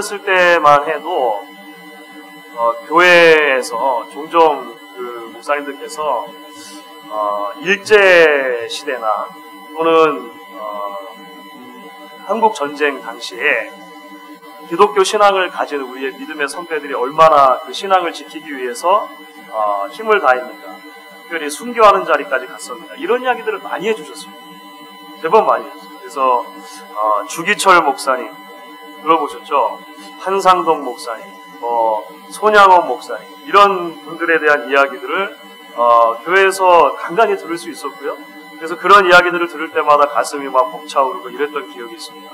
어렸을 때만 해도 교회에서 종종 그 목사님들께서 일제 시대나 또는 한국 전쟁 당시에 기독교 신앙을 가진 우리의 믿음의 선배들이 얼마나 그 신앙을 지키기 위해서 힘을 다했는가, 특별히 순교하는 자리까지 갔었는가, 이런 이야기들을 많이 해주셨습니다. 제법 많이 해주셨어요. 그래서 주기철 목사님 들어보셨죠? 한상동 목사님, 손양원 목사님, 이런 분들에 대한 이야기들을 교회에서 간간히 들을 수 있었고요. 그래서 그런 이야기들을 들을 때마다 가슴이 막 벅차오르고 이랬던 기억이 있습니다.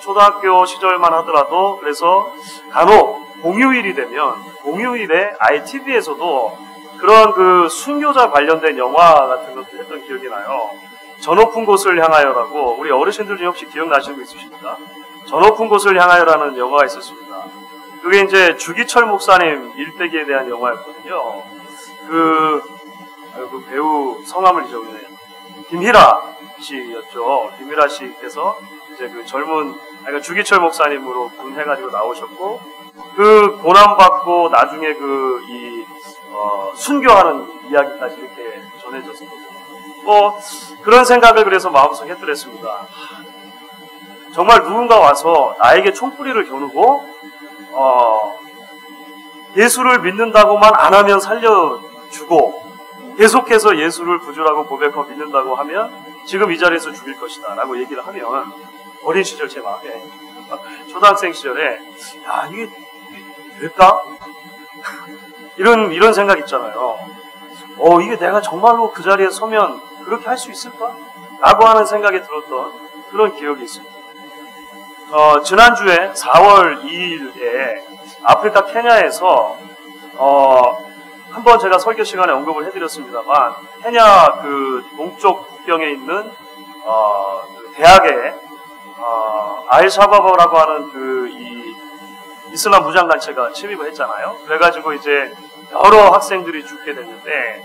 초등학교 시절만 하더라도 그래서 간혹 공휴일이 되면 공휴일에 ITV에서도 그런 그 순교자 관련된 영화 같은 것도 했던 기억이 나요. 저 높은 곳을 향하여라고, 우리 어르신들 중에 혹시 기억나시는 거 있으십니까? 저 높은 곳을 향하여라는 영화가 있었습니다. 그게 이제 주기철 목사님 일대기에 대한 영화였거든요. 그 배우 성함을 잊어버리네요. 김희라 씨였죠. 김희라 씨께서 이제 그 그러니까 주기철 목사님으로 분해가지고 나오셨고, 그 고난받고 나중에 순교하는 이야기까지 이렇게 전해졌었거든요. 그런 생각을 그래서 마음속에 했더랬습니다. 정말 누군가 와서 나에게 총뿌리를 겨누고 예수를 믿는다고만 안 하면 살려주고 계속해서 예수를 구주라고 고백하고 믿는다고 하면 지금 이 자리에서 죽일 것이다 라고 얘기를 하면, 어린 시절 제 마음에 초등학생 시절에 이게 될까? 이런 생각 있잖아요. 이게 내가 정말로 그 자리에 서면 그렇게 할 수 있을까? 라고 하는 생각이 들었던 그런 기억이 있습니다. 지난주에 4월 2일에 아프리카 케냐에서 한번 제가 설교 시간에 언급을 해드렸습니다만, 케냐 그 동쪽 국경에 있는 그 대학에 알샤바바라고 하는 이 이슬람 무장단체가 침입을 했잖아요. 그래가지고 이제 여러 학생들이 죽게 됐는데,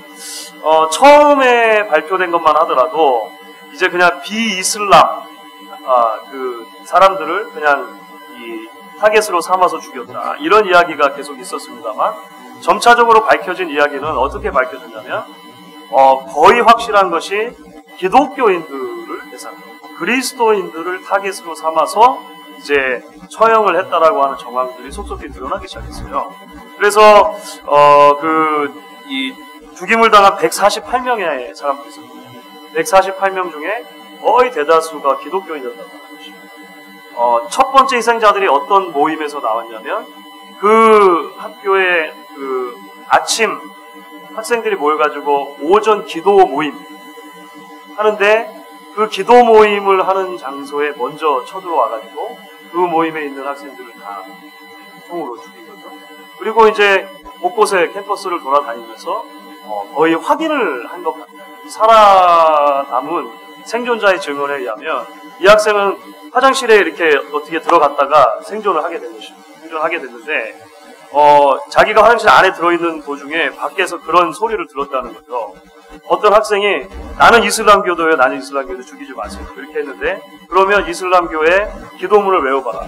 처음에 발표된 것만 하더라도 이제 그냥 비이슬람 그 사람들을 그냥 이 타겟으로 삼아서 죽였다, 이런 이야기가 계속 있었습니다만, 점차적으로 밝혀진 이야기는 어떻게 밝혀졌냐면 거의 확실한 것이 기독교인들을 대상으로, 그리스도인들을 타겟으로 삼아서 이제 처형을 했다라고 하는 정황들이 속속히 드러나기 시작했어요. 그래서 이 죽임을 당한 148명의 사람들이 있었거든요. 148명 중에 거의 대다수가 기독교인이었다고 하는 것입니다. 첫 번째 희생자들이 어떤 모임에서 나왔냐면, 그 학교에 그 아침 학생들이 모여가지고 오전 기도 모임 하는데, 그 기도 모임을 하는 장소에 먼저 쳐들어와가지고 그 모임에 있는 학생들을 다 총으로 죽인 거죠. 그리고 이제 곳곳에 캠퍼스를 돌아다니면서 거의 확인을 한 것 같아요. 살아남은 생존자의 증언에 의하면 이 학생은 화장실에 이렇게 어떻게 들어갔다가 생존을 하게 된 것입니다. 생존하게 됐는데 자기가 화장실 안에 들어있는 도중에 밖에서 그런 소리를 들었다는 거죠. 어떤 학생이 나는 이슬람교도예요, 나는 이슬람교도 죽이지 마세요, 그렇게 했는데, 그러면 이슬람교의 기도문을 외워봐라.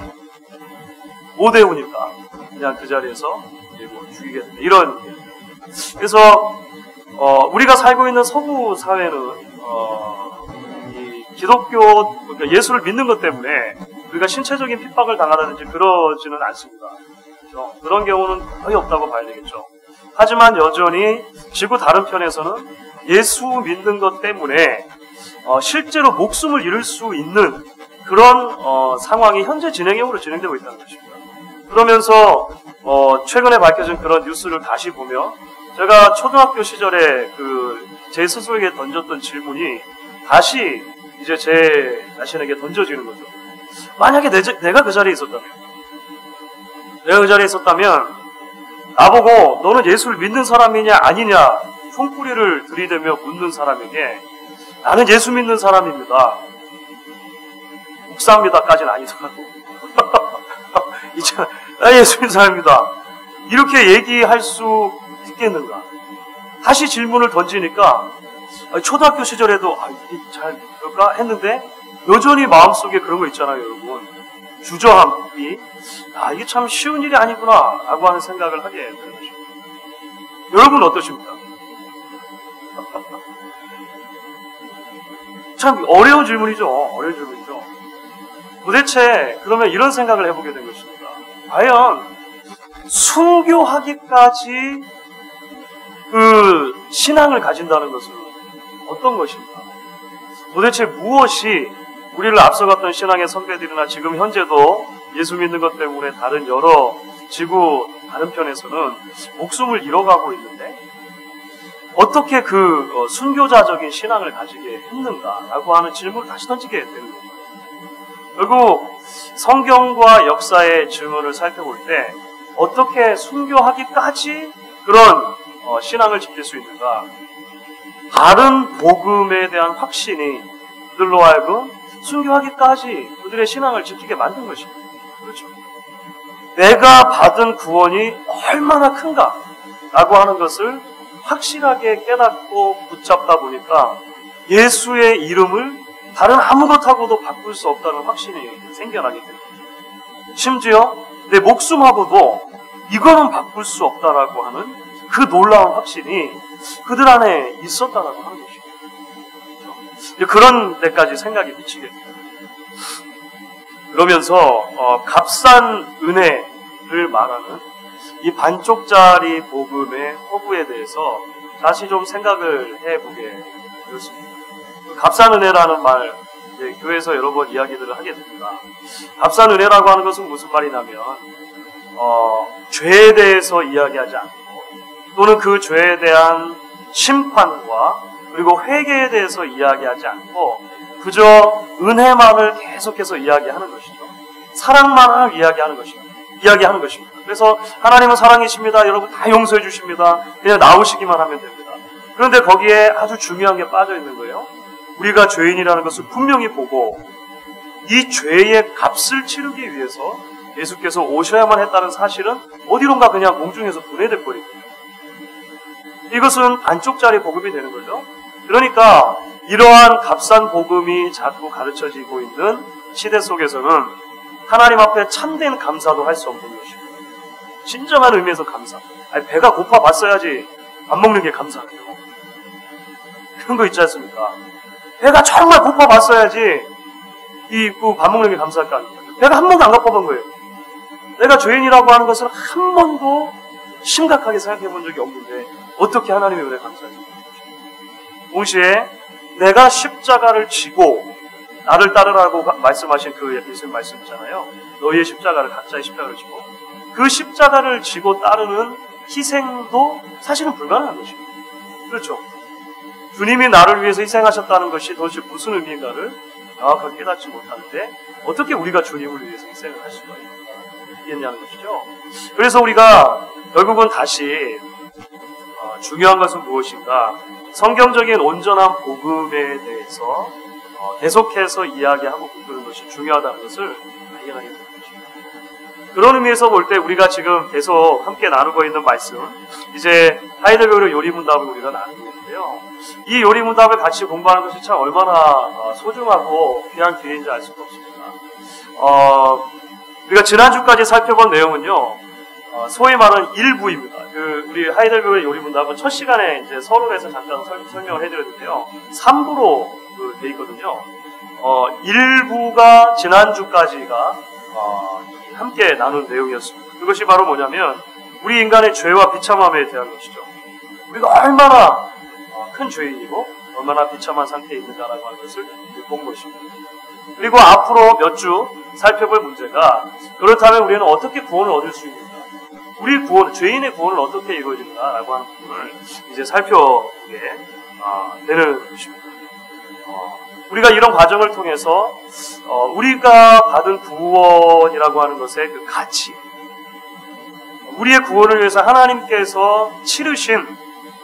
못 외우니까 그냥 그 자리에서 죽이게 된다, 이런. 그래서 우리가 살고 있는 서구 사회는 이 기독교, 그러니까 예수를 믿는 것 때문에 우리가 신체적인 핍박을 당하다든지 그러지는 않습니다. 그렇죠? 그런 경우는 거의 없다고 봐야 되겠죠. 하지만 여전히 지구 다른 편에서는 예수 믿는 것 때문에 실제로 목숨을 잃을 수 있는 그런 상황이 현재 진행형으로 진행되고 있다는 것입니다. 그러면서 최근에 밝혀진 그런 뉴스를 다시 보면, 제가 초등학교 시절에 제 스스로에게 던졌던 질문이 다시 이제 제 자신에게 던져지는 거죠. 만약에 내가 그 자리에 있었다면 나보고 너는 예수를 믿는 사람이냐 아니냐 총뿌리를 들이대며 묻는 사람에게 나는 예수 믿는 사람입니다, 목사입니다까지는 아니더라도 이제 나 예수 믿는 사람입니다, 이렇게 얘기할 수 있겠는가? 다시 질문을 던지니까 초등학교 시절에도 이게 잘 될까 했는데 여전히 마음속에 그런 거 있잖아요, 여러분. 주저함이 이게 참 쉬운 일이 아니구나 라고 하는 생각을 하게 되는 것입니다. 여러분 어떠십니까? 참 어려운 질문이죠. 어려운 질문이죠. 도대체 그러면 이런 생각을 해보게 된 것입니다. 과연 순교하기까지 그 신앙을 가진다는 것은 어떤 것인가? 도대체 무엇이 우리를 앞서갔던 신앙의 선배들이나 지금 현재도 예수 믿는 것 때문에 다른 여러 지구 다른 편에서는 목숨을 잃어가고 있는데 어떻게 그 순교자적인 신앙을 가지게 했는가라고 하는 질문을 다시 던지게 되는 거죠. 결국 성경과 역사의 증언을 살펴볼 때 어떻게 순교하기까지 그런 신앙을 지킬 수 있는가? 다른 복음에 대한 확신이 그들로 하여금 순교하기까지 그들의 신앙을 지키게 만든 것입니다. 그렇죠? 내가 받은 구원이 얼마나 큰가? 라고 하는 것을 확실하게 깨닫고 붙잡다 보니까 예수의 이름을 다른 아무것하고도 바꿀 수 없다는 확신이 생겨나게 됩니다. 심지어 내 목숨하고도 이거는 바꿀 수 없다라고 하는 그 놀라운 확신이 그들 안에 있었다라고 하는 것입니다. 그런 데까지 생각이 미치게 됩니다. 그러면서 값싼 은혜를 말하는 이 반쪽짜리 복음의 허구에 대해서 다시 좀 생각을 해보게 되었습니다. 값싼 은혜라는 말, 교회에서 여러 번 이야기들을 하게 됩니다. 값싼 은혜라고 하는 것은 무슨 말이냐면 죄에 대해서 이야기하지 않고 또는 그 죄에 대한 심판과 그리고 회개에 대해서 이야기하지 않고 그저 은혜만을 계속해서 이야기하는 것이죠. 사랑만을 이야기하는 것입니다. 그래서 하나님은 사랑이십니다. 여러분 다 용서해 주십니다. 그냥 나오시기만 하면 됩니다. 그런데 거기에 아주 중요한 게 빠져 있는 거예요. 우리가 죄인이라는 것을 분명히 보고 이 죄의 값을 치르기 위해서 예수께서 오셔야만 했다는 사실은 어디론가 그냥 공중에서 분해될 거예요. 이것은 반쪽짜리 복음이 되는 거죠. 그러니까 이러한 값싼 복음이 자꾸 가르쳐지고 있는 시대 속에서는 하나님 앞에 참된 감사도 할 수 없는 것입니다. 진정한 의미에서 감사. 배가 고파 봤어야지 밥 먹는 게 감사해요. 그런 거 있지 않습니까? 배가 정말 고파 봤어야지 밥 먹는 게 감사할 거 아닙니까? 배가 한 번도 안 고파본 거예요. 내가 죄인이라고 하는 것을 한 번도 심각하게 생각해 본 적이 없는데 어떻게 하나님의 은혜 감사하지? 동시에 내가 십자가를 지고 나를 따르라고 말씀하신 그 예수님 말씀 있잖아요. 너희의 십자가를 각자의 십자가를 지고 그 십자가를 지고 따르는 희생도 사실은 불가능한 것입니다. 그렇죠? 주님이 나를 위해서 희생하셨다는 것이 도대체 무슨 의미인가를 정확하게 깨닫지 못하는데 어떻게 우리가 주님을 위해서 희생을 할 수가 있겠냐는 것이죠. 그래서 우리가 결국은 다시 중요한 것은 무엇인가? 성경적인 온전한 복음에 대해서 계속해서 이야기하고 붙드는 것이 중요하다는 것을 발견하게 됩니다. 그런 의미에서 볼 때 우리가 지금 계속 함께 나누고 있는 말씀, 이제 하이델베르 요리문답을 우리가 나누고 있는데요. 이 요리문답을 같이 공부하는 것이 참 얼마나 소중하고 귀한 기회인지 알 수가 없습니다. 우리가 지난주까지 살펴본 내용은요, 소위 말하는 1부입니다. 우리 하이델베르 요리문답은 첫 시간에 이제 서론에서 잠깐 설명을 해드렸는데요. 3부로 돼 있거든요. 1부가 지난주까지가 함께 나눈 내용이었습니다. 그것이 바로 뭐냐면 우리 인간의 죄와 비참함에 대한 것이죠. 우리가 얼마나 큰 죄인이고 얼마나 비참한 상태에 있는가라고 하는 것을 본 것입니다. 그리고 앞으로 몇 주 살펴볼 문제가 그렇다면 우리는 어떻게 구원을 얻을 수 있는가? 우리 구원, 죄인의 구원은 어떻게 이루어지는가라고 하는 부분을 이제 살펴보게 되는 것입니다. 우리가 이런 과정을 통해서 우리가 받은 구원이라고 하는 것의 그 가치, 우리의 구원을 위해서 하나님께서 치르신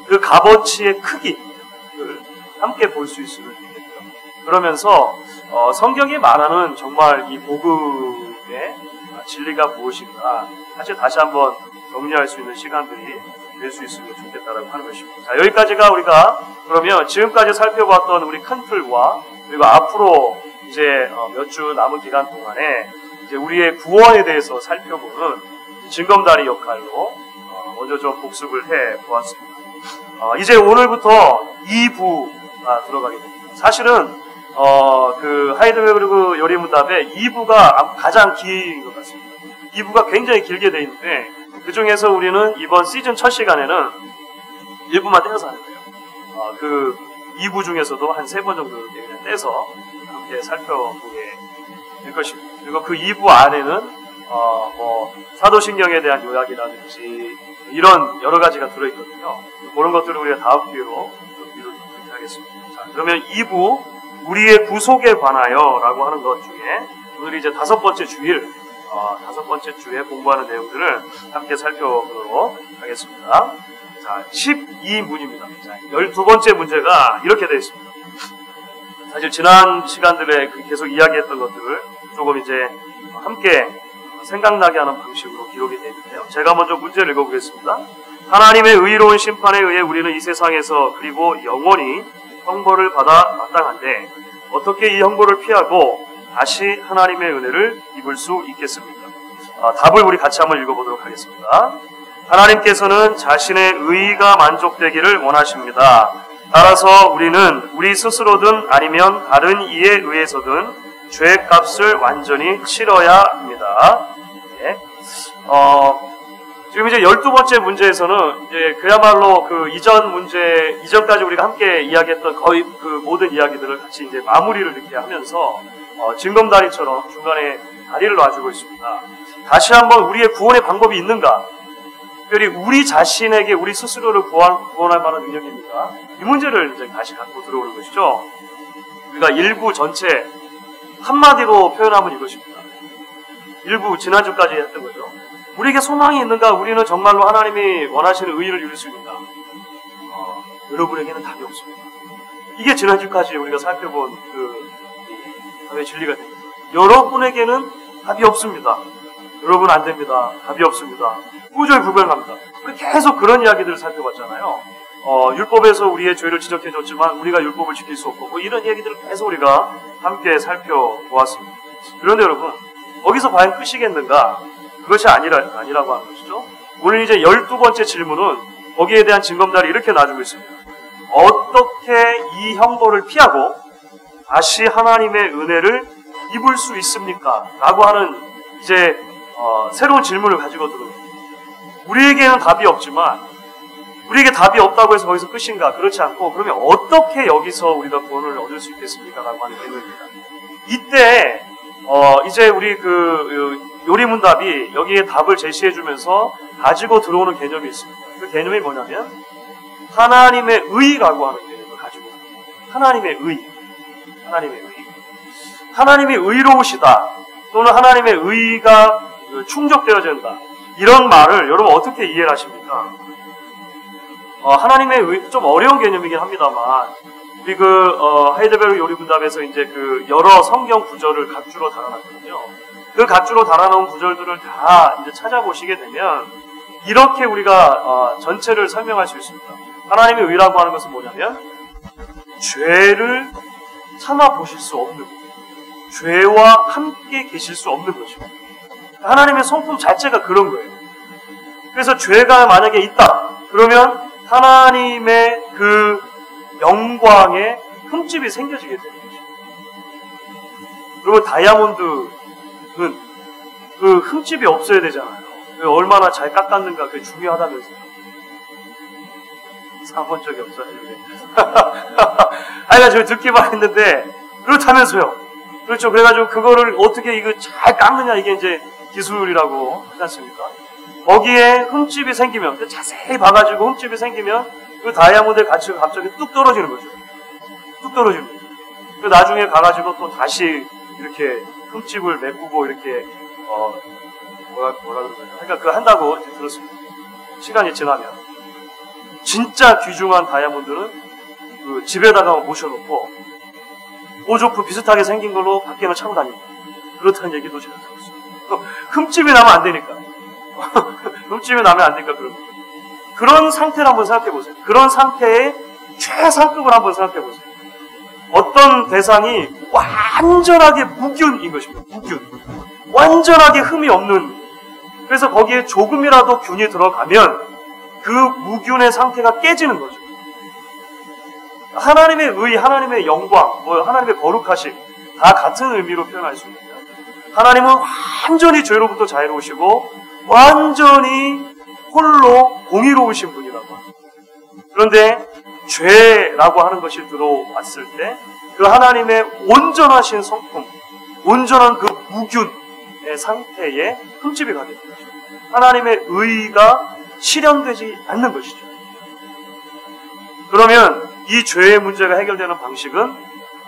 그 값어치의 크기를 함께 볼 수 있으면 좋겠죠. 그러면서 성경이 말하는 정말 이 복음의 진리가 무엇인가 사실 다시 한번 정리할 수 있는 시간들이 될 수 있으면 좋겠다라고 하는 것입니다. 자, 여기까지가 우리가 그러면 지금까지 살펴봤던 우리 큰 틀과 그리고 앞으로 이제 몇 주 남은 기간 동안에 이제 우리의 구원에 대해서 살펴보는 징검다리 역할로 먼저 좀 복습을 해 보았습니다. 이제 오늘부터 2부가 들어가게 됩니다. 사실은 그 하이델베르그 요리문답의 2부가 가장 긴 것 같습니다. 2부가 굉장히 길게 되어 있는데 그 중에서 우리는 이번 시즌 첫 시간에는 1부만 떼어서 하는 거예요. 그 2부 중에서도 한 3번 정도 이렇게 그냥 떼서 함께 살펴보게 될 것입니다. 그리고 그 2부 안에는 뭐 사도신경에 대한 요약이라든지 이런 여러 가지가 들어있거든요. 그런 것들을 우리가 다음 기회로 미루도록 하겠습니다. 자, 그러면 2부 우리의 구속에 관하여 라고 하는 것 중에 오늘 이제 5번째 주일 5번째 주에 공부하는 내용들을 함께 살펴보도록 하겠습니다. 자, 12문입니다. 자, 12번째 문제가 이렇게 되어 있습니다. 사실 지난 시간들에 계속 이야기했던 것들을 조금 이제 함께 생각나게 하는 방식으로 기록이 되어 있는데요. 제가 먼저 문제를 읽어보겠습니다. 하나님의 의로운 심판에 의해 우리는 이 세상에서 그리고 영원히 형벌을 받아 마땅한데 어떻게 이 형벌을 피하고 다시 하나님의 은혜를 입을 수 있겠습니까? 답을 우리 같이 한번 읽어보도록 하겠습니다. 하나님께서는 자신의 의가 만족되기를 원하십니다. 따라서 우리는 우리 스스로든 아니면 다른 이에 의해서든 죄값을 완전히 치러야 합니다. 네. 지금 이제 12번째 문제에서는 이제 그야말로 그 이전까지 우리가 함께 이야기했던 거의 그 모든 이야기들을 같이 이제 마무리를 이렇게 하면서 징검다리처럼 중간에 다리를 놔주고 있습니다. 다시 한번 우리의 구원의 방법이 있는가? 특별히 우리 자신에게 우리 스스로를 구원할 만한 능력입니까? 이 문제를 이제 다시 갖고 들어오는 것이죠. 우리가 일부 전체 한마디로 표현하면 이것입니다. 일부 지난주까지 했던 거죠. 우리에게 소망이 있는가? 우리는 정말로 하나님이 원하시는 의의를 이룰 수 있는가? 여러분에게는 답이 없습니다. 이게 지난주까지 우리가 살펴본 그 답의 진리가 됩니다. 여러분에게는 답이 없습니다. 여러분 안 됩니다. 답이 없습니다. 우절부별합니다. 우리 계속 그런 이야기들을 살펴봤잖아요. 율법에서 우리의 죄를 지적해줬지만 우리가 율법을 지킬 수 없고 뭐 이런 얘기들을 계속 우리가 함께 살펴보았습니다. 그런데 여러분 거기서 과연 끝이겠는가? 그것이 아니라고 하는 것이죠. 오늘 이제 12번째 질문은 거기에 대한 징검다리 이렇게 놔주고 있습니다. 어떻게 이 형벌을 피하고 다시 하나님의 은혜를 입을 수 있습니까? 라고 하는 이제 새로운 질문을 가지고 들어옵니다. 우리에게는 답이 없지만 우리에게 답이 없다고 해서 거기서 끝인가? 그렇지 않고 그러면 어떻게 여기서 우리가 구원을 얻을 수 있겠습니까? 라고 하는 질문입니다. 이때 이제 우리 그 요리문답이 여기에 답을 제시해주면서 가지고 들어오는 개념이 있습니다. 그 개념이 뭐냐면 하나님의 의라고 하는 개념을 가지고 있습니다. 하나님의 의. 하나님이 의로우시다 또는 하나님의 의가 충족되어야 된다. 이런 말을 여러분 어떻게 이해를 하십니까? 하나님의 의, 좀 어려운 개념이긴 합니다만 우리 하이델베르그 요리문답에서 이제 그 여러 성경 구절을 각주로 달아놨거든요. 그 각주로 달아놓은 구절들을 다 이제 찾아보시게 되면 이렇게 우리가 전체를 설명할 수 있습니다. 하나님의 의라고 하는 것은 뭐냐면 죄를 참아 보실 수 없는 것, 죄와 함께 계실 수 없는 것이고 하나님의 성품 자체가 그런 거예요. 그래서 죄가 만약에 있다 그러면 하나님의 그 영광에 흠집이 생겨지게 되는 것입니다. 그리고 다이아몬드는 그 흠집이 없어야 되잖아요. 얼마나 잘 깎았는가 그게 중요하다면서요. 사본 적이 없어요. 그래가지고 듣기만 했는데 그렇다면서요. 그렇죠. 그래가지고 그거를 어떻게 이거 잘 깎느냐 이게 이제 기술이라고 하지 않습니까? 거기에 흠집이 생기면 자세히 봐가지고 흠집이 생기면 그 다이아몬드의 가치가 갑자기 뚝 떨어지는 거죠. 뚝 떨어지는 거죠. 그 나중에 가가지고 또 다시 이렇게 흠집을 메꾸고 이렇게 뭐라 그러나요? 그러니까 그거 한다고 이제 들었습니다. 시간이 지나면 진짜 귀중한 다이아몬드는 그 집에다가 모셔놓고 보조품 비슷하게 생긴 걸로 밖에는 차고 다닙니다. 그렇다는 얘기도 제가 들었어요. 흠집이 나면 안 되니까. 흠집이 나면 안 되니까 그런 거죠. 그런 상태를 한번 생각해 보세요. 그런 상태의 최상급을 한번 생각해 보세요. 어떤 대상이 완전하게 무균인 것입니다. 무균. 완전하게 흠이 없는, 그래서 거기에 조금이라도 균이 들어가면 그 무균의 상태가 깨지는 거죠. 하나님의 의, 하나님의 영광, 하나님의 거룩하심 다 같은 의미로 표현할 수 있습니다. 하나님은 완전히 죄로부터 자유로우시고 완전히 홀로 공의로우신 분이라고 합니다. 그런데 죄라고 하는 것이 들어왔을 때 그 하나님의 온전하신 성품, 온전한 그 무균의 상태에 흠집이 가게 됩니다. 하나님의 의가 실현되지 않는 것이죠. 그러면 이 죄의 문제가 해결되는 방식은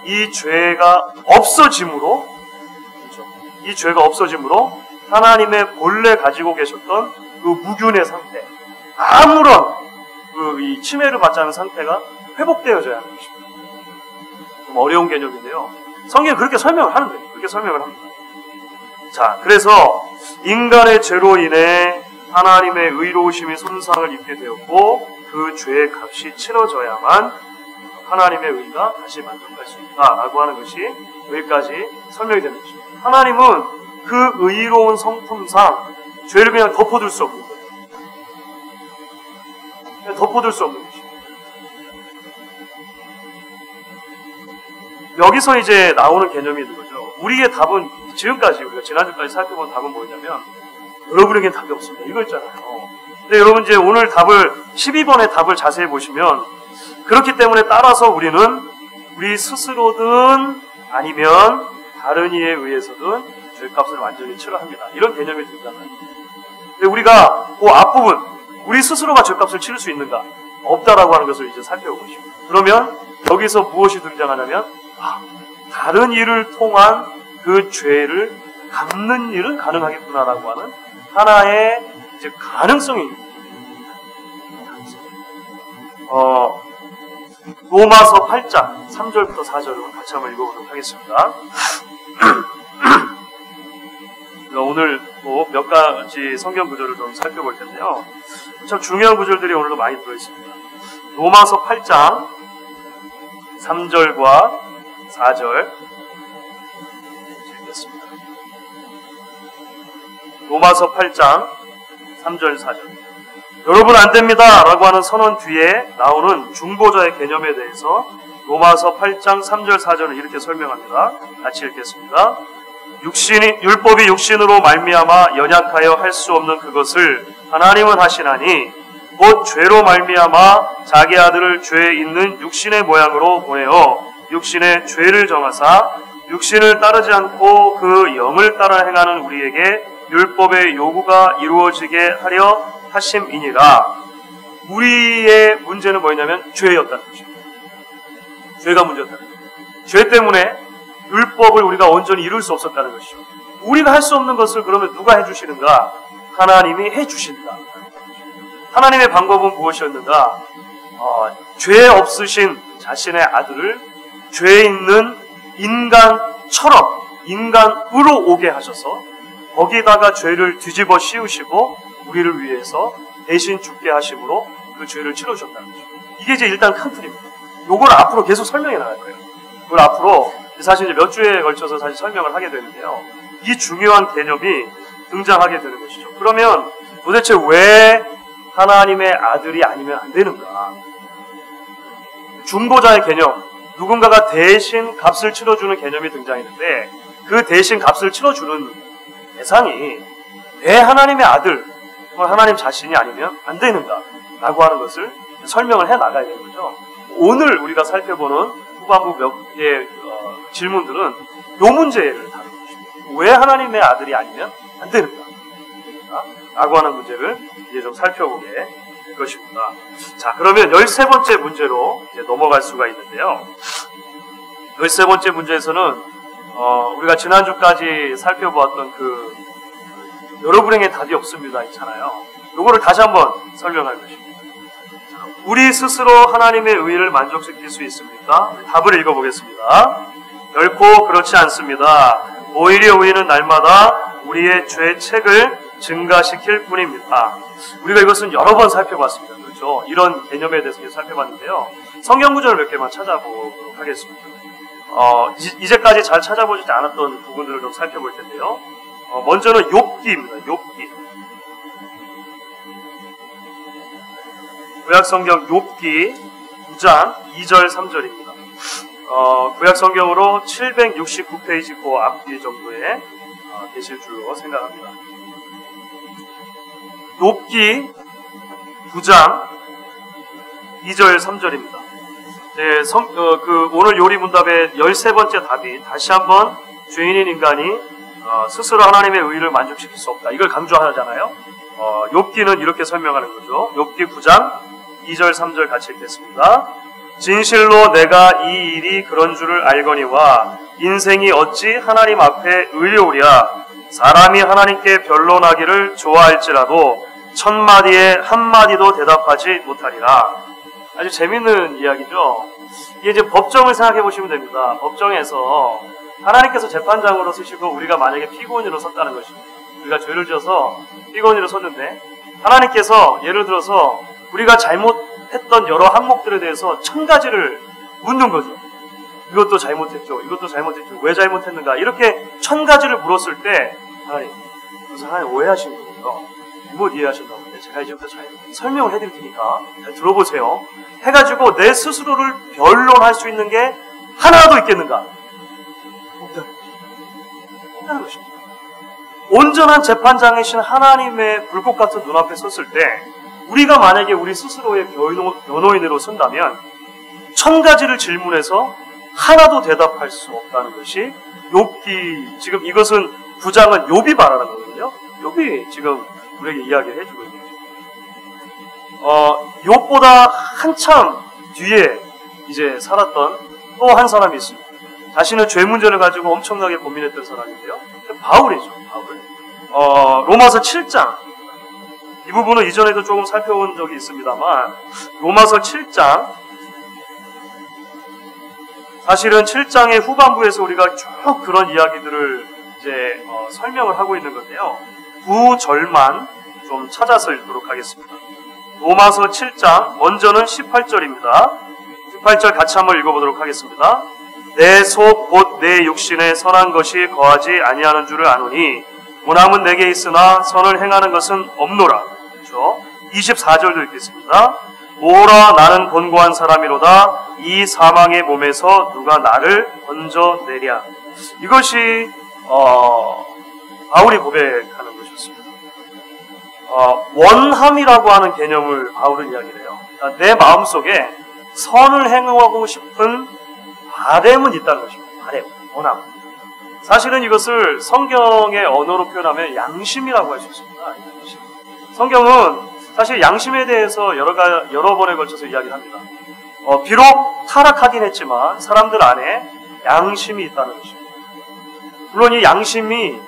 이 죄가 없어짐으로, 그렇죠? 이 죄가 없어짐으로 하나님의 본래 가지고 계셨던 그 무균의 상태, 아무런 이 침해를 받지 않은 상태가 회복되어져야 하는 것입니다. 좀 어려운 개념인데요. 성경은 그렇게 설명을 하는 거예요. 그렇게 설명을 합니다. 자, 그래서 인간의 죄로 인해 하나님의 의로우심이 손상을 입게 되었고 그 죄의 값이 치러져야만 하나님의 의가 다시 만족할 수 있다라고 하는 것이 여기까지 설명이 되는 것입니다. 하나님은 그 의로운 성품상 죄를 그냥 덮어둘 수 없는 거예요. 그냥 덮어둘 수 없는 것입니다. 여기서 이제 나오는 개념이 있는 거죠. 우리의 답은 지금까지 우리가 지난주까지 살펴본 답은 뭐냐면 여러분에겐 답이 없습니다. 이거 있잖아요. 근데 여러분 이제 오늘 답을 12번의 답을 자세히 보시면 그렇기 때문에 따라서 우리는 우리 스스로든 아니면 다른 이에 의해서든 죄값을 완전히 치러야 합니다. 이런 개념이 등장합니다. 근데 우리가 그 앞부분 우리 스스로가 죄값을 치를 수 있는가? 없다라고 하는 것을 이제 살펴보고 싶습니다. 그러면 여기서 무엇이 등장하냐면 다른 일을 통한 그 죄를 갚는 일은 가능하겠구나라고 하는 하나의 이제 가능성이 로마서 8장 3절부터 4절을 같이 한번 읽어보도록 하겠습니다. 오늘 몇 가지 성경 구절을 좀 살펴볼 텐데요. 참 중요한 구절들이 오늘도 많이 들어있습니다. 로마서 8장 3절과 4절 읽겠습니다. 로마서 8장 3절 4절. 여러분 안 됩니다 라고 하는 선언 뒤에 나오는 중보자의 개념에 대해서 로마서 8장 3절 4절을 이렇게 설명합니다. 같이 읽겠습니다. 율법이 육신으로 말미암아 연약하여 할 수 없는 그것을 하나님은 하시나니 곧 죄로 말미암아 자기 아들을 죄에 있는 육신의 모양으로 보내어 육신의 죄를 정하사 육신을 따르지 않고 그 영을 따라 행하는 우리에게 율법의 요구가 이루어지게 하려 하심이니라. 우리의 문제는 뭐냐면 죄였다는 거죠. 죄가 문제였다는 거죠. 죄 때문에 율법을 우리가 온전히 이룰 수 없었다는 것이죠. 우리가 할 수 없는 것을 그러면 누가 해주시는가? 하나님이 해주신다. 하나님의 방법은 무엇이었는가? 죄 없으신 자신의 아들을 죄 있는 인간처럼 인간으로 오게 하셔서 거기다가 죄를 뒤집어 씌우시고 우리를 위해서 대신 죽게 하심으로 그 죄를 치러주셨다는 거죠. 이게 이제 일단 큰 틀입니다. 요걸 앞으로 계속 설명해 나갈 거예요. 그걸 앞으로 사실 이제 몇 주에 걸쳐서 사실 설명을 하게 되는데요. 이 중요한 개념이 등장하게 되는 것이죠. 그러면 도대체 왜 하나님의 아들이 아니면 안 되는가? 중보자의 개념, 누군가가 대신 값을 치러주는 개념이 등장했는데 그 대신 값을 치러주는 대상이 왜 하나님의 아들, 하나님 자신이 아니면 안 되는가? 라고 하는 것을 설명을 해 나가야 되는 거죠. 오늘 우리가 살펴보는 후반부 몇 개의 질문들은 이 문제를 다루는 것입니다. 왜 하나님의 아들이 아니면 안 되는가? 라고 하는 문제를 이제 좀 살펴보게 될 것입니다. 자, 그러면 13번째 문제로 이제 넘어갈 수가 있는데요. 13번째 문제에서는 우리가 지난주까지 살펴보았던 그 여러분에게 답이 없습니다 있잖아요. 요거를 다시 한번 설명할 것입니다. 자, 우리 스스로 하나님의 의를 만족시킬 수 있습니까? 답을 읽어보겠습니다. 결코 그렇지 않습니다. 오히려 우리는 날마다 우리의 죄 책을 증가시킬 뿐입니다. 우리가 이것은 여러 번 살펴봤습니다. 그렇죠? 이런 개념에 대해서 살펴봤는데요. 성경 구절을 몇 개만 찾아보도록 하겠습니다. 이제까지 잘 찾아보지 않았던 부분들을 좀 살펴볼 텐데요. 먼저는 욥기입니다. 욥기. 구약성경 욥기 9장 2절 3절입니다. 구약성경으로 769페이지 그 앞뒤 정도에 계실 줄로 생각합니다. 욥기 9장 2절 3절입니다. 오늘 요리문답의 13번째 답이 다시 한번 죄인인 인간이 스스로 하나님의 의의를 만족시킬 수 없다. 이걸 강조하잖아요. 욥기는 이렇게 설명하는 거죠. 욥기 9장 2절 3절 같이 읽겠습니다. 진실로 내가 이 일이 그런 줄을 알거니와 인생이 어찌 하나님 앞에 의로우랴. 사람이 하나님께 변론하기를 좋아할지라도 1000마디에 한마디도 대답하지 못하리라. 아주 재밌는 이야기죠. 이게 이제 법정을 생각해 보시면 됩니다. 법정에서 하나님께서 재판장으로 서시고 우리가 만약에 피고인으로 섰다는 것입니다. 우리가 죄를 지어서 피고인으로 섰는데 하나님께서 예를 들어서 우리가 잘못했던 여러 항목들에 대해서 1000가지를 묻는 거죠. 이것도 잘못했죠. 이것도 잘못했죠. 왜 잘못했는가. 이렇게 1000가지를 물었을 때 하나님 오해하신 거예요. 잘못 이해하셨나 본데 제가 이제부터 잘 설명을 해드릴 테니까 잘 들어보세요. 해가지고 내 스스로를 변론할 수 있는 게 하나도 있겠는가? 없다는 것입니다. 온전한 재판장이신 하나님의 불꽃 같은 눈앞에 섰을 때 우리가 만약에 우리 스스로의 변호인으로 선다면 1000가지를 질문해서 하나도 대답할 수 없다는 것이 욥기, 지금 이것은 9장은 욥이 말하는 거거든요. 욥이 지금 우리에게 이야기를 해주고 있는 거예요. 욥보다 한참 뒤에 이제 살았던 또 한 사람이 있습니다. 자신의 죄 문제를 가지고 엄청나게 고민했던 사람인데요. 바울이죠. 바울. 로마서 7장. 이 부분은 이전에도 조금 살펴본 적이 있습니다만 로마서 7장, 사실은 7장의 후반부에서 우리가 쭉 그런 이야기들을 이제 설명을 하고 있는 건데요. 9절만 좀 찾아서 읽도록 하겠습니다. 로마서 7장 먼저는 18절입니다. 18절 같이 한번 읽어보도록 하겠습니다. 내 속 곧 내 육신에 선한 것이 거하지 아니하는 줄을 아노니 원함은 내게 있으나 선을 행하는 것은 없노라. 그렇죠? 24절도 읽겠습니다. 오라 나는 곤고한 사람이로다. 이 사망의 몸에서 누가 나를 건져내랴. 이것이 바울이 고백하는 것이었습니다. 원함이라고 하는 개념을 바울은 이야기를 해요. 그러니까 내 마음속에 선을 행하고 싶은 바램은 있다는 것입니다. 바램, 원함. 사실은 이것을 성경의 언어로 표현하면 양심이라고 할 수 있습니다. 양심. 성경은 사실 양심에 대해서 여러 번에 걸쳐서 이야기를 합니다. 비록 타락하긴 했지만 사람들 안에 양심이 있다는 것입니다. 물론 이 양심이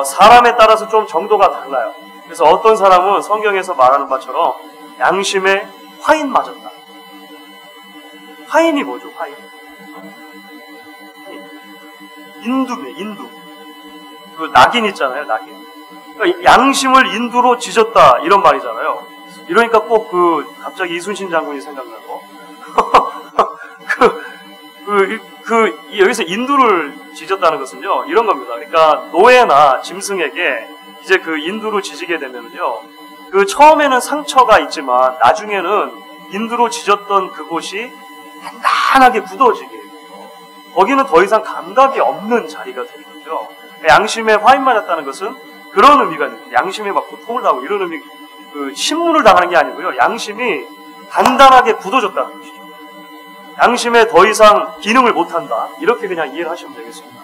사람에 따라서 좀 정도가 달라요. 그래서 어떤 사람은 성경에서 말하는 바처럼 양심에 화인 맞았다. 화인이 뭐죠? 화인. 인두입니다. 인두. 그 낙인 있잖아요. 낙인. 그러니까 양심을 인두로 지졌다 이런 말이잖아요. 이러니까 꼭 갑자기 이순신 장군이 생각나고 여기서 인두를 지졌다는 것은요 이런 겁니다. 그러니까 노예나 짐승에게 이제 그 인두로 지지게 되면요 그 처음에는 상처가 있지만 나중에는 인두로 지졌던 그곳이 단단하게 굳어지게 돼요. 거기는 더 이상 감각이 없는 자리가 되는 거죠. 양심에 화인 맞았다는 것은 그런 의미가 있는 거예요. 양심에 막 고통을 당하고 이런 의미, 신문을 당하는 게 아니고요. 양심이 단단하게 굳어졌다는 것이죠. 양심에 더 이상 기능을 못한다. 이렇게 그냥 이해를 하시면 되겠습니다.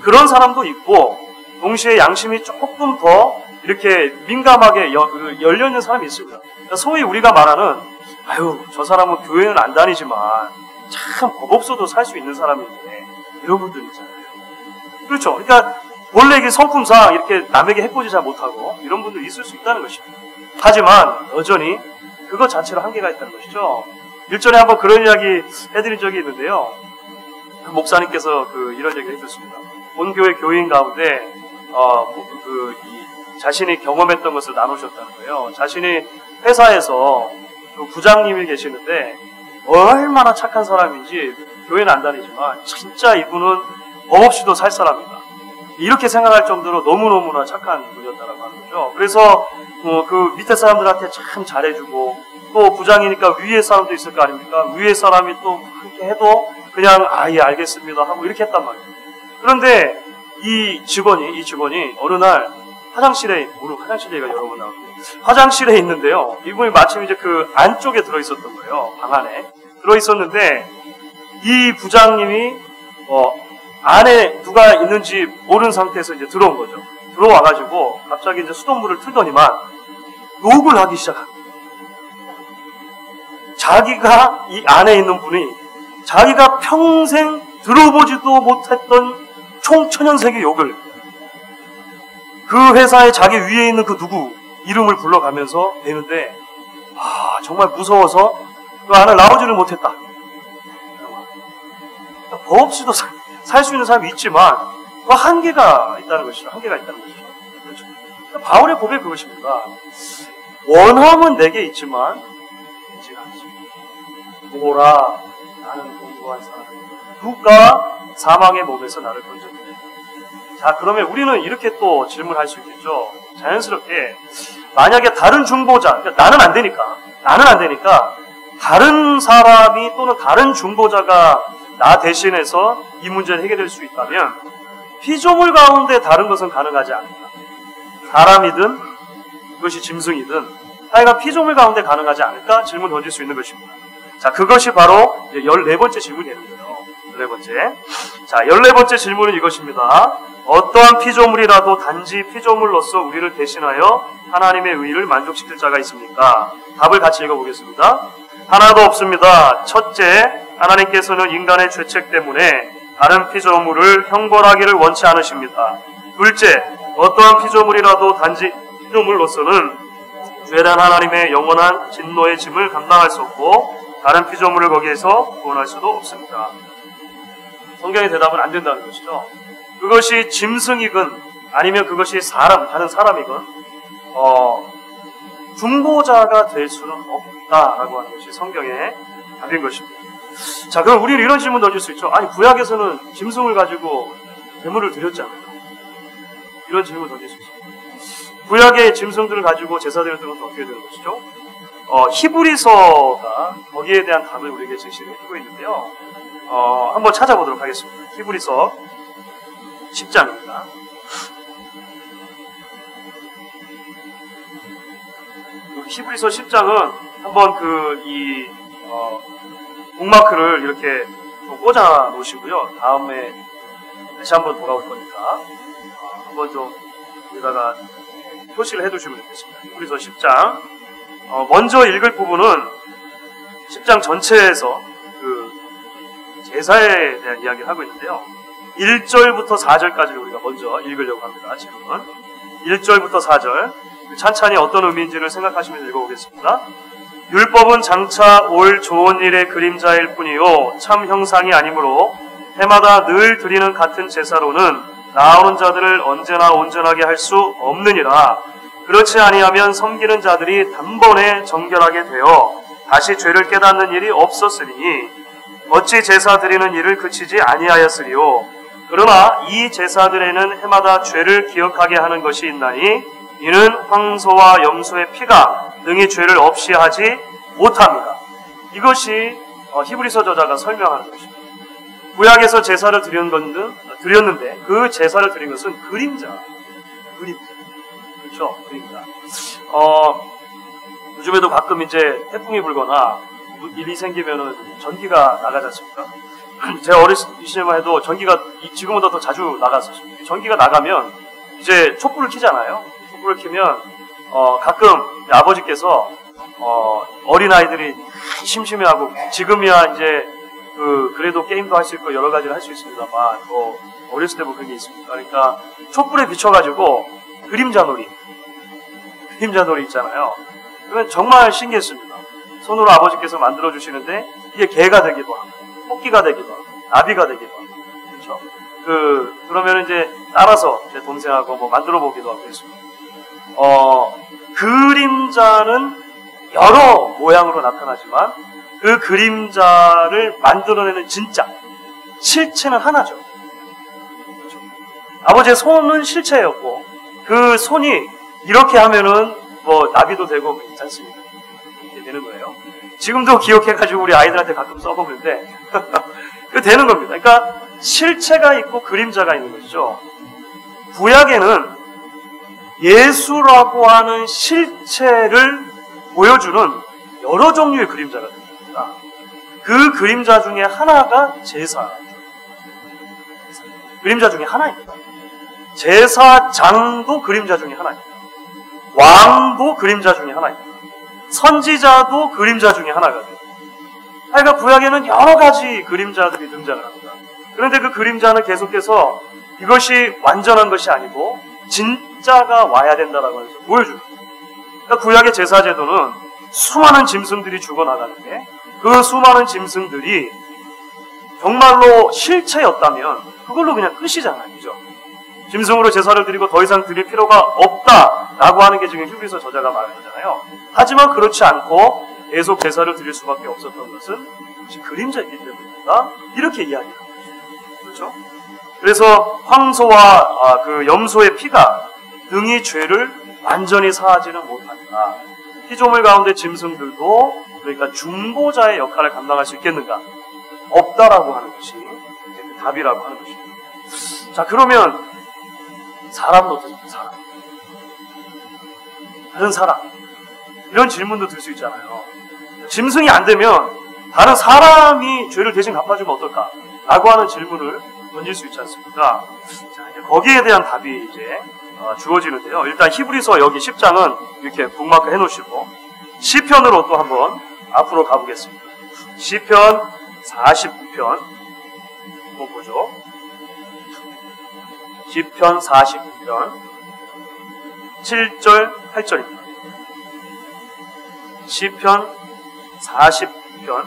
그런 사람도 있고 동시에 양심이 조금 더 이렇게 민감하게 열려있는 사람이 있습니다. 그러니까 소위 우리가 말하는 저 사람은 교회는 안 다니지만 참 법 없어도 살 수 있는 사람인데 이런 분들 있잖아요. 그렇죠. 그러니까 원래 이게 성품상 이렇게 남에게 해코지 잘 못하고 이런 분들 있을 수 있다는 것입니다. 하지만 여전히 그것 자체로 한계가 있다는 것이죠. 일전에 한번 그런 이야기 해드린 적이 있는데요. 목사님께서 이런 얘기를 해줬습니다. 본교회 교인 가운데 자신이 경험했던 것을 나누셨다는 거예요. 자신이 회사에서 부장님이 계시는데 얼마나 착한 사람인지 교회는 안 다니지만 진짜 이분은 법 없이도 살 사람이다. 이렇게 생각할 정도로 너무너무나 착한 분이었다라고 하는 거죠. 그래서 그 밑에 사람들한테 참 잘해주고, 또 부장이니까 위에 사람도 있을 거 아닙니까? 위에 사람이 또 그렇게 해도 그냥 예 알겠습니다 하고 이렇게 했단 말이에요. 그런데 이 직원이 어느 날 오늘 화장실 얘기가 여러 번 나오는데, 화장실에 있는데요. 이분이 마침 이제 그 안쪽에 들어있었던 거예요. 방 안에 들어있었는데, 이 부장님이 안에 누가 있는지 모르는 상태에서 이제 들어온 거죠. 들어와가지고 갑자기 이제 수돗물을 틀더니만 욕을 하기 시작합니다. 자기가 이 안에 있는 분이 자기가 평생 들어보지도 못했던 총천연색의 욕을, 그 회사에 자기 위에 있는 그 누구 이름을 불러가면서 대는데, 정말 무서워서 그 안을 나오지를 못했다. 법 없이도 살 수 있는 사람이 있지만 그 한계가 있다는 것이죠. 그렇죠. 바울의 고백이 그것입니다. 원함은 내게 있지만 되지가 않습니다. 보라, 나는 공고한 사람, 누가 사망의 몸에서 나를 건져내네. 자, 그러면 우리는 이렇게 또 질문할 수 있겠죠. 자연스럽게, 만약에 다른 중보자, 그러니까 나는 안 되니까 다른 사람이 또는 다른 중보자가 나 대신해서 이 문제를 해결될 수 있다면 피조물 가운데 다른 것은 가능하지 않을까? 사람이든 그것이 짐승이든 하여간 피조물 가운데 가능하지 않을까? 질문 던질 수 있는 것입니다. 자, 그것이 바로 14번째 질문이 되는 거예요. 14번째. 자, 14번째 질문은 이것입니다. 어떠한 피조물이라도 단지 피조물로서 우리를 대신하여 하나님의 의를 만족시킬 자가 있습니까? 답을 같이 읽어보겠습니다. 하나도 없습니다. 첫째, 하나님께서는 인간의 죄책 때문에 다른 피조물을 형벌하기를 원치 않으십니다. 둘째, 어떠한 피조물이라도 단지 피조물로서는 죄란 하나님의 영원한 진노의 짐을 감당할 수 없고 다른 피조물을 거기에서 구원할 수도 없습니다. 성경의 대답은 안 된다는 것이죠. 그것이 짐승이건 아니면 그것이 다른 사람이건 중보자가 될 수는 없다라고 하는 것이 성경의 답인 것입니다. 자, 그럼 우리는 이런 질문 던질 수 있죠. 아니, 구약에서는 짐승을 가지고 제물을 드렸잖아요. 이런 질문 던질 수 있습니다. 구약의 짐승들을 가지고 제사 드렸던 것은 어떻게 되는 것이죠? 히브리서가 거기에 대한 답을 우리에게 제시를 해주고 있는데요. 한번 찾아보도록 하겠습니다. 히브리서 10장입니다. 히브리서 10장은 한번 북마크를 이렇게 좀 꽂아 놓으시고요. 다음에 다시 한번 돌아올 거니까 한번 좀 여기다가 표시를 해두시면 되겠습니다. 히브리서 10장. 먼저 읽을 부분은 10장 전체에서 그 제사에 대한 이야기를 하고 있는데요. 1절부터 4절까지를 우리가 먼저 읽으려고 합니다. 지금은 1절부터 4절 찬찬히 어떤 의미인지를 생각하시면서 읽어보겠습니다. 율법은 장차 올 좋은 일의 그림자일 뿐이요 참 형상이 아니므로 해마다 늘 드리는 같은 제사로는 나오는 자들을 언제나 온전하게 할 수 없느니라. 그렇지 아니하면 섬기는 자들이 단번에 정결하게 되어 다시 죄를 깨닫는 일이 없었으니 어찌 제사 드리는 일을 그치지 아니하였으리요. 그러나 이 제사들에는 해마다 죄를 기억하게 하는 것이 있나니 이는 황소와 염소의 피가 능히 죄를 없이 하지 못합니다. 이것이 히브리서 저자가 설명하는 것입니다. 구약에서 제사를 드렸는데 그 제사를 드린 것은 그림자. 그렇죠? 그림자. 요즘에도 가끔 이제 태풍이 불거나 일이 생기면은 전기가 나가지 않습니까? 제가 어렸을 시절만 해도 전기가 지금보다 더 자주 나갔었습니다. 전기가 나가면 이제 촛불을 켜잖아요. 촛불을 켜면 가끔 아버지께서 어린아이들이 심심해하고 지금이야 이제 그래도 게임도 할 수 있고 여러 가지를 할 수 있습니다만 어렸을 때 뭐 그런 게 있습니다. 그러니까 촛불에 비춰가지고 그림자 놀이 있잖아요. 그건 정말 신기했습니다. 손으로 아버지께서 만들어 주시는데 이게 개가 되기도 하고 토끼가 되기도 하고 나비가 되기도 하고 그렇죠. 그러면 이제 따라서 제 동생하고 뭐 만들어 보기도 하고 했습니다. 그림자는 여러 모양으로 나타나지만 그 그림자를 만들어내는 진짜 실체는 하나죠. 그렇죠? 아버지의 손은 실체였고 그 손이 이렇게 하면은 뭐 나비도 되고 괜찮습니다. 이렇게 되는 거예요. 지금도 기억해가지고 우리 아이들한테 가끔 써보는데 그 되는 겁니다. 그러니까 실체가 있고 그림자가 있는 것이죠. 구약에는 예수라고 하는 실체를 보여주는 여러 종류의 그림자가 됩니다. 그 그림자 중에 하나가 제사. 그림자 중에 하나입니다. 제사장도 그림자 중에 하나입니다. 왕도 그림자 중에 하나입니다. 선지자도 그림자 중에 하나가 돼요. 그러니까 구약에는 여러 가지 그림자들이 등장을 합니다. 그런데 그 그림자는 계속해서 이것이 완전한 것이 아니고 진짜가 와야 된다라고 해서 보여줍니다. 그러니까 구약의 제사제도는 수많은 짐승들이 죽어나가는데 그 수많은 짐승들이 정말로 실체였다면 그걸로 그냥 끝이잖아요. 그죠? 짐승으로 제사를 드리고 더 이상 드릴 필요가 없다라고 하는 게 지금 히브리서 저자가 말하는 거잖아요. 하지만 그렇지 않고 계속 제사를 드릴 수밖에 없었던 것은 그림자이기 때문이다. 이렇게 이야기합니다. 그렇죠? 그래서 황소와 그 염소의 피가 등이 죄를 완전히 사하지는 못한다. 피조물 가운데 짐승들도 그러니까 중보자의 역할을 감당할 수 있겠는가? 없다라고 하는 것이 답이라고 하는 것입니다. 자, 그러면 사람은 어떻습니까? 사람. 다른 사람. 이런 질문도 들 수 있잖아요. 짐승이 안 되면 다른 사람이 죄를 대신 갚아주면 어떨까? 라고 하는 질문을 던질 수 있지 않습니까? 자, 이제 거기에 대한 답이 이제 주어지는데요. 일단 히브리서 여기 10장은 이렇게 북마크 해놓으시고 시편으로 또 한번 앞으로 가보겠습니다. 시편 49편 한번 보죠. 시편 49편 7절 8절입니다. 시편 49편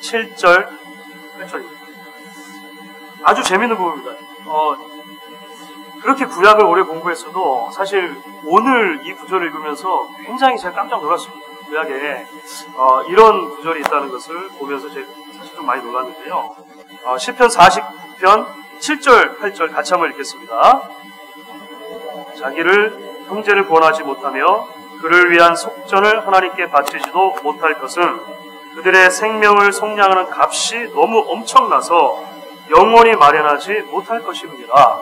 7절 8절입니다. 아주 재밌는 부분입니다. 그렇게 구약을 오래 공부했어도 사실 오늘 이 구절을 읽으면서 굉장히 제가 깜짝 놀랐습니다. 구약에 이런 구절이 있다는 것을 보면서 제가 사실 좀 많이 놀랐는데요. 시편 49편 7절 8절 같이 한번 읽겠습니다. 자기를 형제를 구원하지 못하며 그를 위한 속전을 하나님께 바치지도 못할 것은 그들의 생명을 속량하는 값이 너무 엄청나서 영원히 마련하지 못할 것입니다.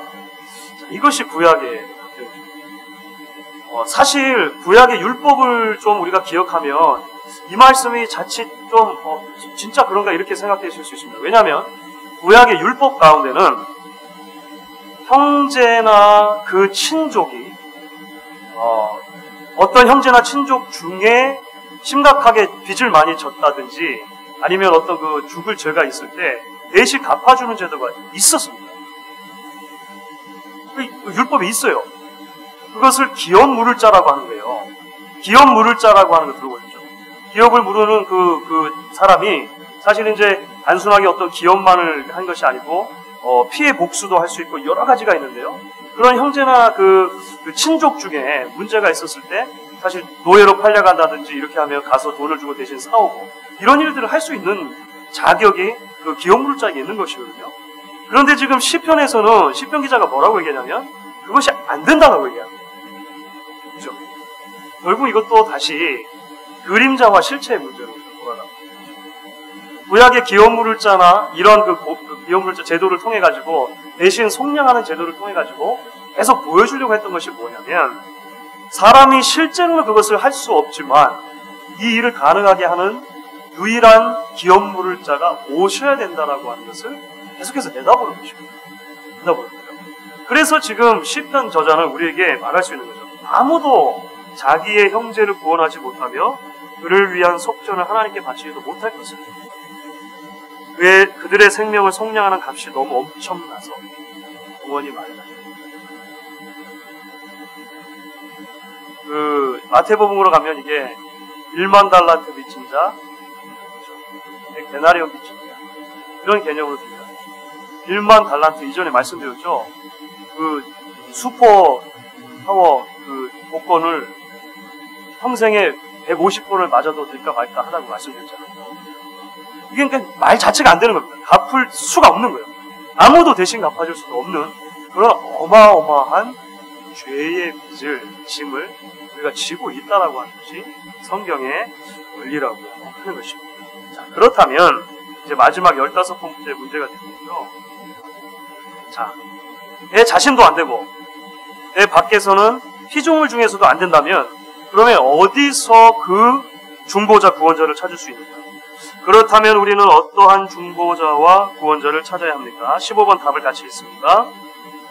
이것이 구약의 사실 구약의 율법을 좀 우리가 기억하면 이 말씀이 자칫 좀 진짜 그런가 이렇게 생각하실 수 있습니다. 왜냐하면 구약의 율법 가운데는 형제나 그 친족이 어떤 형제나 친족 중에 심각하게 빚을 많이 졌다든지 아니면 어떤 그 죽을 죄가 있을 때 대신 갚아주는 제도가 있었습니다. 그 율법에 있어요. 그것을 기업 물을 자라고 하는 거예요. 기업 물을 자라고 하는 거 들어보셨죠? 기업을 물으는 그 사람이 사실은 이제 단순하게 어떤 기업만을 한 것이 아니고 피해 복수도 할 수 있고 여러 가지가 있는데요. 그런 형제나 그 친족 중에 문제가 있었을 때 사실 노예로 팔려간다든지 이렇게 하면 가서 돈을 주고 대신 사오고 이런 일들을 할 수 있는 자격이 그 기업 물을 자에게 있는 것이거든요. 그런데 지금 시편에서는 시편 기자가 뭐라고 얘기하냐면 그것이 안 된다고 얘기합니다. 그렇죠? 결국 이것도 다시 그림자와 실체의 문제로 돌아갑니다. 구약의 기업 물을 자나 이런 그 기업 물자 제도를 통해 가지고 대신 속량하는 제도를 통해 가지고 계속 보여주려고 했던 것이 뭐냐면 사람이 실제로는 그것을 할 수 없지만 이 일을 가능하게 하는 유일한 기업 물을 자가 오셔야 된다라고 하는 것을 계속해서 내다보는 것입니다. 내다보는 거죠. 그래서 지금 시편 저자는 우리에게 말할 수 있는 거죠. 아무도 자기의 형제를 구원하지 못하며 그를 위한 속전을 하나님께 바치지도 못할 것을 그들의 생명을 속량하는 값이 너무 엄청나서 영원히 마련하죠. 그 마태복음으로 가면 이게 1만 달란트 빚진 자, 데나리온 빚진 자 이런 개념으로 듭니다. 1만 달란트 이전에 말씀드렸죠. 그 슈퍼 파워 그 복권을 평생에 150번을 맞아도 될까 말까 하다고 말씀드렸잖아요. 이게 그러니까 말 자체가 안 되는 겁니다. 갚을 수가 없는 거예요. 아무도 대신 갚아줄 수도 없는 그런 어마어마한 죄의 짐을 우리가 지고 있다라고 하는 것이 성경의 원리라고 하는 것입니다. 자, 그렇다면 이제 마지막 15번째 문제가 되는데요. 자, 내 자신도 안 되고 내 밖에서는 피조물 중에서도 안 된다면 그러면 어디서 그 중보자 구원자를 찾을 수 있는가? 그렇다면 우리는 어떠한 중보자와 구원자를 찾아야 합니까? 15번 답을 같이 읽습니다.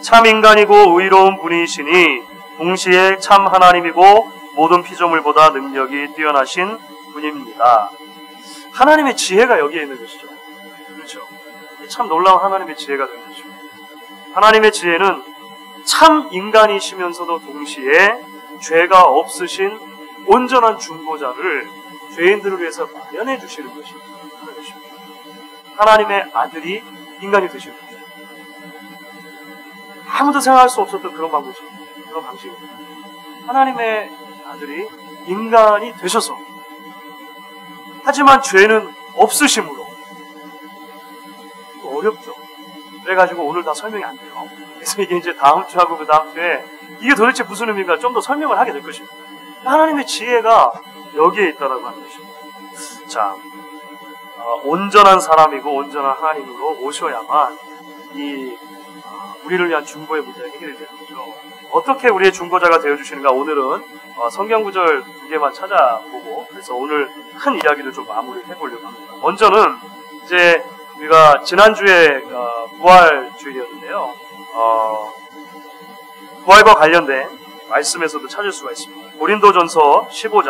참 인간이고 의로운 분이시니 동시에 참 하나님이고 모든 피조물보다 능력이 뛰어나신 분입니다. 하나님의 지혜가 여기에 있는 것이죠. 그렇죠. 참 놀라운 하나님의 지혜가 되는 것이죠. 하나님의 지혜는 참 인간이시면서도 동시에 죄가 없으신 온전한 중보자를 죄인들을 위해서 마련해 주시는 것입니다. 하나님의 아들이 인간이 되시는 거죠. 아무도 생각할 수 없었던 그런 방법입니다. 그런 방식입니다. 하나님의 아들이 인간이 되셔서 하지만 죄는 없으심으로 어렵죠. 그래가지고 오늘 다 설명이 안 돼요. 그래서 이게 이제 다음 주하고 그 다음 주에 이게 도대체 무슨 의미인가 좀 더 설명을 하게 될 것입니다. 하나님의 지혜가 여기에 있다라고 하는 것입니다. 자, 온전한 사람이고 온전한 하나님으로 오셔야만 이 우리를 위한 중보의 문제가 해결이 되는 거죠. 어떻게 우리의 중보자가 되어주시는가 오늘은 성경 구절 2개만 찾아보고 그래서 오늘 큰 이야기를 좀 마무리를 해보려고 합니다. 먼저는 이제 우리가 지난주에 부활 주일이었는데요. 부활과 관련된 말씀에서도 찾을 수가 있습니다. 고린도전서 15장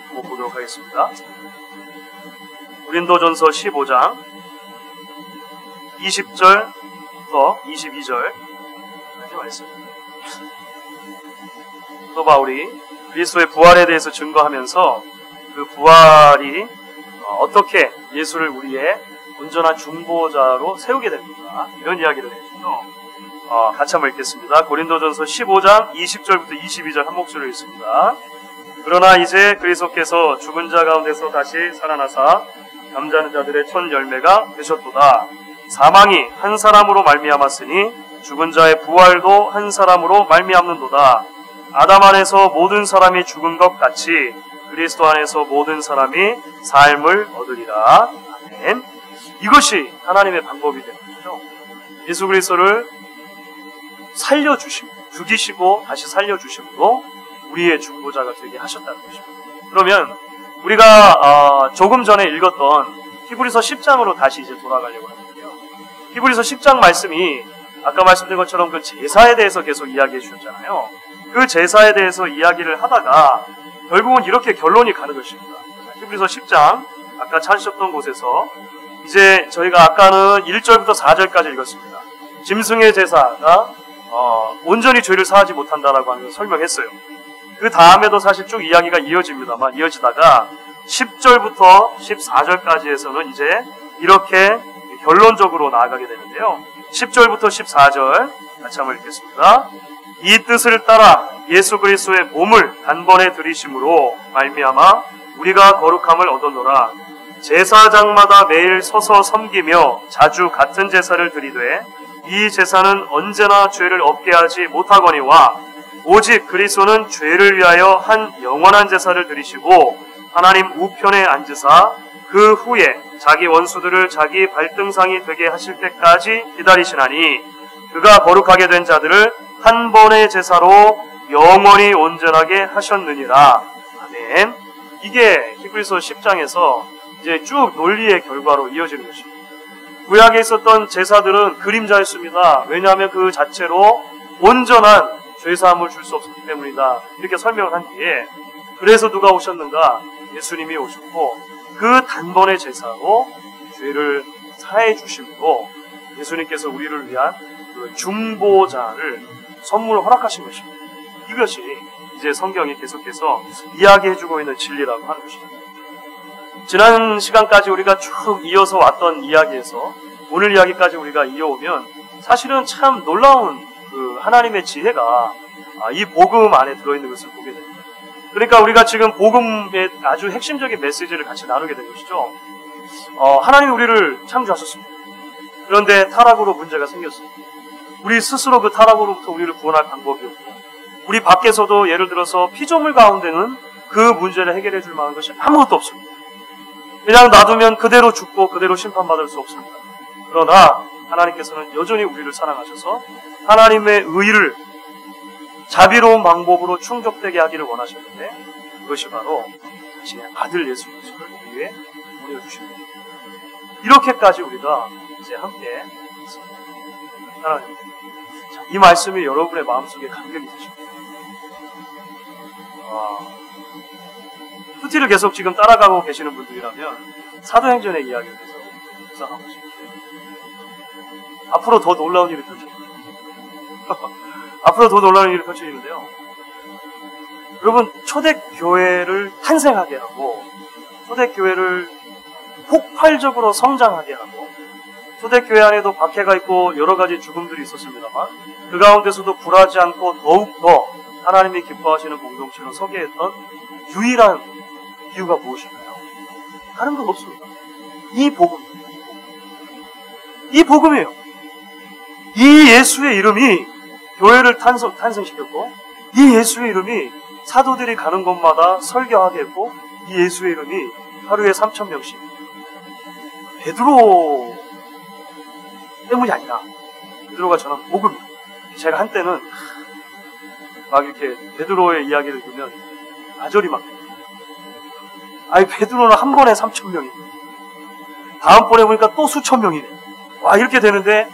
한번 보도록 하겠습니다. 고린도전서 15장 20절부터 22절까지 말씀입니다. 또 바울이 그리스도의 부활에 대해서 증거하면서 그 부활이 어떻게 예수를 우리의 온전한 중보자로 세우게 됩니까? 이런 이야기를 해주죠. 같이 한번 읽겠습니다. 고린도전서 15장 20절부터 22절 한 목소리로 읽습니다. 그러나 이제 그리스도께서 죽은 자 가운데서 다시 살아나사 잠자는 자들의 첫 열매가 되셨도다. 사망이 한 사람으로 말미암았으니 죽은 자의 부활도 한 사람으로 말미암는도다. 아담 안에서 모든 사람이 죽은 것 같이 그리스도 안에서 모든 사람이 삶을 얻으리라. 아멘. 이것이 하나님의 방법이 되는 것이죠. 예수 그리스도를 살려주시고 죽이시고 다시 살려주심으로 우리의 중보자가 되게 하셨다는 것입니다. 그러면 우리가 조금 전에 읽었던 히브리서 10장으로 다시 이제 돌아가려고 하는데요. 히브리서 10장 말씀이 아까 말씀드린 것처럼 그 제사에 대해서 계속 이야기해 주셨잖아요. 그 제사에 대해서 이야기를 하다가 결국은 이렇게 결론이 가는 것입니다. 히브리서 10장 아까 찾으셨던 곳에서 이제 저희가 아까는 1절부터 4절까지 읽었습니다. 짐승의 제사가 온전히 죄를 사하지 못한다라고 하는 걸 설명했어요. 그 다음에도 사실 쭉 이야기가 이어집니다만 이어지다가 10절부터 14절까지에서는 이제 이렇게 결론적으로 나아가게 되는데요. 10절부터 14절 같이 한번 읽겠습니다. 이 뜻을 따라 예수 그리스도의 몸을 단번에 들이심으로 말미암아 우리가 거룩함을 얻었노라. 제사장마다 매일 서서 섬기며 자주 같은 제사를 드리되 이 제사는 언제나 죄를 없게 하지 못하거니와 오직 그리스도는 죄를 위하여 한 영원한 제사를 드리시고 하나님 우편에 앉으사 그 후에 자기 원수들을 자기 발등상이 되게 하실 때까지 기다리시나니 그가 거룩하게 된 자들을 한 번의 제사로 영원히 온전하게 하셨느니라. 아멘. 이게 히브리서 10장에서 이제 쭉 논리의 결과로 이어지는 것입니다. 구약에 있었던 제사들은 그림자였습니다. 왜냐하면 그 자체로 온전한 죄사함을 줄 수 없었기 때문이다. 이렇게 설명을 한 뒤에 그래서 누가 오셨는가? 예수님이 오셨고 그 단번의 제사로 죄를 사해 주심으로 예수님께서 우리를 위한 그 중보자를 선물로 허락하신 것입니다. 이것이 이제 성경이 계속해서 이야기해주고 있는 진리라고 하는 것입니다. 지난 시간까지 우리가 쭉 이어서 왔던 이야기에서 오늘 이야기까지 우리가 이어오면 사실은 참 놀라운 그 하나님의 지혜가 이 복음 안에 들어있는 것을 보게 됩니다. 그러니까 우리가 지금 복음의 아주 핵심적인 메시지를 같이 나누게 된 것이죠. 하나님이 우리를 창조하셨습니다. 그런데 타락으로 문제가 생겼어요. 우리 스스로 그 타락으로부터 우리를 구원할 방법이 없고, 우리 밖에서도 예를 들어서 피조물 가운데는 그 문제를 해결해 줄 만한 것이 아무것도 없습니다. 그냥 놔두면 그대로 죽고 그대로 심판받을 수 없습니다. 그러나 하나님께서는 여전히 우리를 사랑하셔서 하나님의 의를 자비로운 방법으로 충족되게 하기를 원하셨는데, 그것이 바로 자신의 아들 예수 그리스도를 우리에게 보내주십니다. 이렇게까지 우리가 이제 함께 있습니다. 하나님, 자, 이 말씀이 여러분의 마음속에 감격이 되십니다. 푸티를 계속 지금 따라가고 계시는 분들이라면 사도행전의 이야기를 계속 묵상하고 싶은데, 앞으로 더 놀라운 일이 펼쳐집니다. 앞으로 더 놀라운 일이 펼쳐지는데요. 여러분, 초대교회를 탄생하게 하고, 초대교회를 폭발적으로 성장하게 하고, 초대교회 안에도 박해가 있고 여러 가지 죽음들이 있었습니다만, 그 가운데서도 굴하지 않고 더욱더 하나님이 기뻐하시는 공동체로 서게 했던 유일한 이유가 무엇일까요? 다른 건 없습니다. 이 복음. 이 복음이에요. 이 예수의 이름이 교회를 탄생시켰고, 이 예수의 이름이 사도들이 가는 곳마다 설교하게 했고, 이 예수의 이름이 하루에 3,000명씩 베드로 때문이 아니라 베드로가 전한 복음이에요. 제가 한때는 막 이렇게 베드로의 이야기를 들으면 아절이 막 아니 베드로는 한 번에 3,000명이네. 다음번에 보니까 또 수천 명이네. 와 이렇게 되는데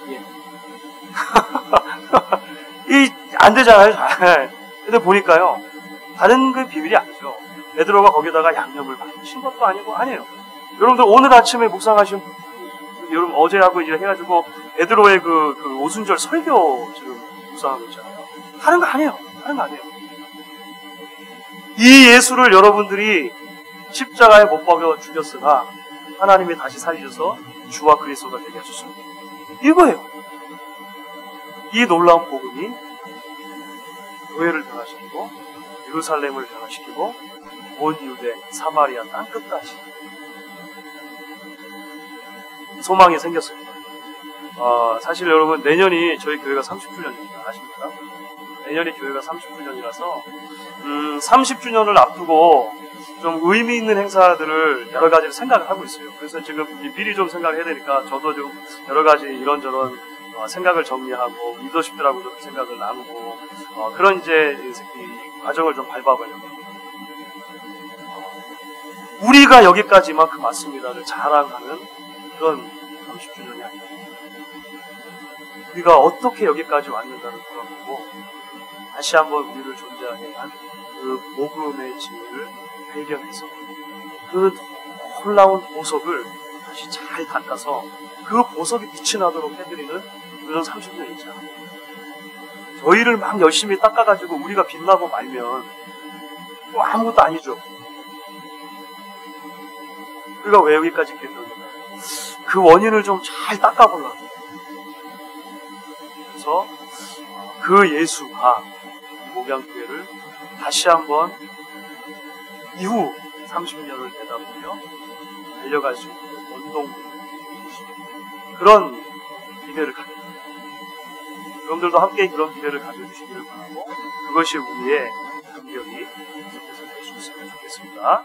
예. 이 안 되잖아요. 근데 보니까요 다른 그 비밀이 아니죠. 베드로가 거기다가 양념을 많이 친 것도 아니고 아니에요. 여러분들 오늘 아침에 묵상하신 여러분 어제하고 이제 해가지고 베드로의 그 오순절 설교 지금 묵상하고 있잖아요. 다른 거 아니에요. 다른 거 아니에요. 이 예수를 여러분들이 십자가에 못 박여 죽였으나 하나님이 다시 살리셔서 주와 그리스도가 되게 하셨습니다. 이거예요. 이 놀라운 복음이 교회를 변화시키고 예루살렘을 변화시키고 온 유대, 사마리아 땅끝까지 소망이 생겼어요. 사실 여러분 내년이 저희 교회가 30주년입니다. 아십니까? 내년이 교회가 30주년이라서 30주년을 앞두고 좀 의미 있는 행사들을 여러 가지를 생각을 하고 있어요. 그래서 지금 미리 좀 생각해야 되니까 저도 좀 여러 가지 이런저런 생각을 정리하고 리더십들하고도 생각을 나누고 그런 이제 이 과정을 좀 밟아보려고 우리가 여기까지만큼 왔습니다를 자랑하는 그런 30주년이 아니라 우리가 어떻게 여기까지 왔는가를 돌아보고 다시 한번 우리를 존재하게 한 그 복음의 진리를 발견해서 그 놀라운 보석을 다시 잘 닦아서 그 보석이 빛이 나도록 해드리는 그런 30년이죠. 저희를 막 열심히 닦아가지고 우리가 빛나고 말면 뭐 아무것도 아니죠. 우리가 왜 여기까지 있게 됐는가? 그 원인을 좀 잘 닦아보려고. 그래서 그 예수가 목양교회를 다시 한번 이후 30년을 내다보며 달려갈 수 있는 원동 그런 기대를 가집니다. 여러분들도 함께 그런 기대를 가져주시기를 바라고 그것이 우리의 감격이 계속해서 될 수 있으면 좋겠습니다.